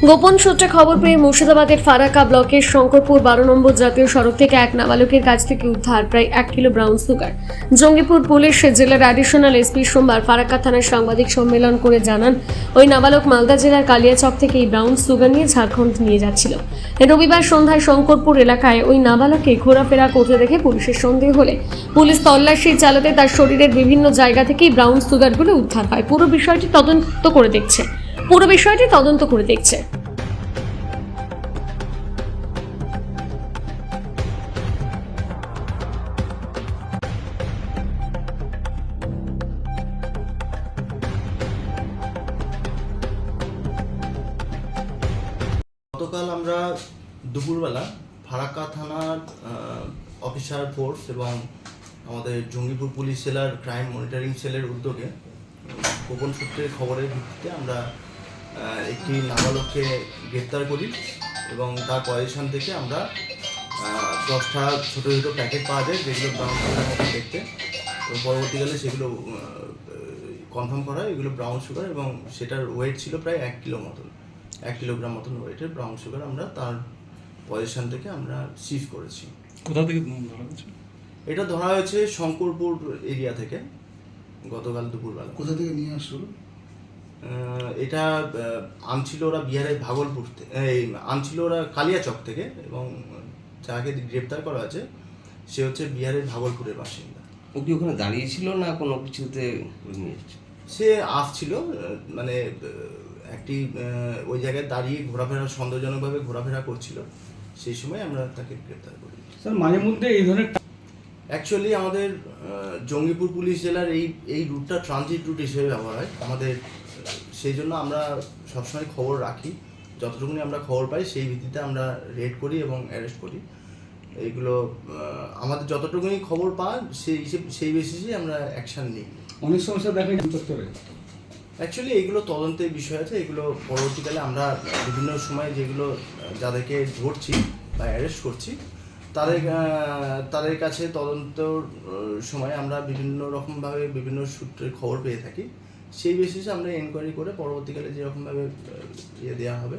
গোপন সূত্রে খবর পেয়ে মুর্শিদাবাদের ফারাক্কা ব্লকের শঙ্করপুর 12 নম্বর জাতীয় সড়ক থেকে এক নাবালকের কাছ থেকে উদ্ধার প্রায় 1 kilo brown sugar. Jangipur police জেলার অ্যাডিশনাল এসপি সোমবার ফারাক্কা থানার সাংবাদিক সম্মেলন করে জানান, ওই নাবালক মালদা জেলার কালিয়াচক থেকে এই ব্রাউন সুগার নিয়ে ঝাড়খণ্ড নিয়ে যাচ্ছিল। রবিবার সন্ধ্যায় শঙ্করপুর এলাকায় ওই নাবালককে ঘোরাফেরা করতে দেখে পুলিশের সন্দেহ হলে পুলিশ তল্লাশি চালাতে তার শরীরের বিভিন্ন জায়গা থেকেই ব্রাউন সুগারগুলো উদ্ধার হয়। পুরো বিষয়টি তদন্ত করে দেখছে। গতকাল আমরা দুপুরবেলা ফারাক্কা থানার অফিসার ফোর্স এবং আমাদের জঙ্গিপুর পুলিশ জেলার ক্রাইম মনিটরিং সেলের উদ্যোগে গোপন সূত্রের খবরের ভিত্তিতে আমরা একটি নাবালককে গ্রেপ্তার করি এবং তার পজিশন থেকে আমরা 10টা ছোটো ছোটো প্যাকেট পাওয়া যায়, যেগুলো ব্রাউন সুগারের মতো দেখতে। এবং পরবর্তীকালে সেগুলো কনফার্ম করা হয় এগুলো ব্রাউন সুগার, এবং সেটার ওয়েট ছিল প্রায় 1 কিলোগ্রাম মতন ওয়েটের ব্রাউন সুগার আমরা তার পজিশন থেকে আমরা সিজ করেছি। কোথা থেকে ধরা হয়েছে? এটা ধরা হয়েছে শঙ্করপুর এরিয়া থেকে গতকাল দুপুরবেলা। কোথা থেকে নিয়ে আসলো? এটা আনছিল ওরা বিহারের ভাগলপুর আনছিল ওরা কালিয়াচক থেকে, এবং যাকে গ্রেপ্তার করা আছে সে হচ্ছে বিহারের ভাগলপুরের বাসিন্দা। ও কি ওখানে দাঁড়িয়েছিল না কোনো কিছুতে নিয়ে এসেছে? সে আসছিল, মানে একটি ওই জায়গায় দাঁড়িয়ে সন্দেহজনকভাবে ঘোরাফেরা করছিল, সেই সময় আমরা তাকে গ্রেপ্তার করি। স্যার, মাঝে মধ্যে এই ধরনের অ্যাকচুয়ালি আমাদের জঙ্গিপুর পুলিশ জেলার এই রুটটা ট্রানজিট রুট হিসেবে ব্যবহার হয় আমাদের, সেই জন্য আমরা সবসময় খবর রাখি। যতটুকুনি আমরা খবর পাই সেই ভিত্তিতে আমরা রেড করি এবং অ্যারেস্ট করি। এইগুলো আমাদের যতটুকুনি খবর পাই সেই বেসিসেই আমরা অ্যাকশান নিই। অনেক সমস্যা দেখা যায় চত্বরে। অ্যাকচুয়ালি এইগুলো তদন্তের বিষয় আছে, এগুলো পরবর্তীকালে আমরা বিভিন্ন সময় যেগুলো যাদেরকে ধরছি বা অ্যারেস্ট করছি তাদের কাছে তদন্তর সময় আমরা বিভিন্ন রকমভাবে বিভিন্ন সূত্রে খবর পেয়ে থাকি, সেই বেসিসে আমরা এনকোয়ারি করে পরবর্তীকালে যেরকমভাবে দেওয়া হবে।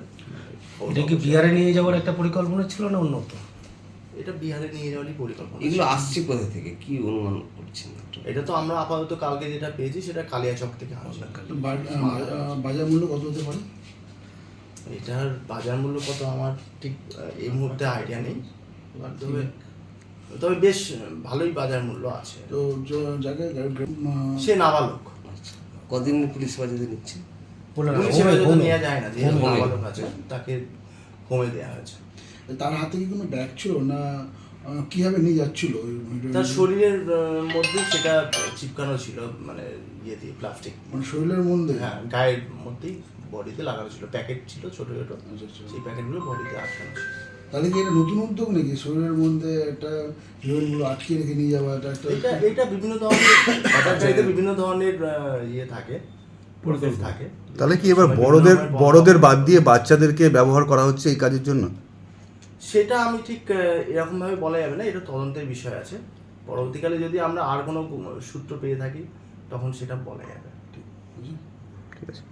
এটা কি বিহারে নিয়ে যাওয়ার একটা পরিকল্পনা ছিল না অন্য? এটা বিহারে নিয়ে যাওয়ারই পরিকল্পনা। এগুলো আসছে কোথা থেকে, কি অনুমান করছেন? এটা তো আমরা আপাতত কালকে যেটা পেয়েছি সেটা কালিয়াচক থেকে আসছে। বাজার মূল্য কত হতে পারে? এটার বাজার মূল্য কত আমার ঠিক এই মুহূর্তে আইডিয়া নেই, তবে বেশ ভালোই বাজার মূল্য আছে। তো জায়গায় সে নাবালক। কদিন পুলিশ হেফাজতে নিচ্ছে? পুলিশ হেফাজতে নেওয়া যায় না, যেহেতু নাবালক আছে তাকে হোমে দেওয়া হয়েছে। তার হাতে কি কোনো ব্যাগ ছিল না কিভাবে নিয়ে যাচ্ছিল? তার শরীরের মধ্যে সেটা চিপকানো ছিল, মানে ইয়ে দিয়ে প্লাস্টিক, মানে শরীরের মধ্যে? হ্যাঁ, গায়ের মধ্যেই বডিতে লাগানো ছিল, প্যাকেট ছিল ছোট ছোট, সেই প্যাকেটগুলো বডিতে আটকানো ছিল। তাহলে কি এটা নতুন উদ্যোগ নাকি শরীরের মধ্যে একটা হিরোইনগুলো আটকে রেখে নিয়ে যাওয়া? এটা বিভিন্ন ধরনের পাচারকারীতে বিভিন্ন ধরনের ইয়ে থাকে, প্রসেস থাকে। তাহলে কি এবার বড়দের বাদ দিয়ে বাচ্চাদেরকে ব্যবহার করা হচ্ছে এই কাজের জন্য? সেটা আমি ঠিক এরকমভাবে বলা যাবে না, এটা তদন্তের বিষয় আছে। পরবর্তীকালে যদি আমরা আর কোনো সূত্র পেয়ে থাকি তখন সেটা বলা যাবে। ঠিক আছে।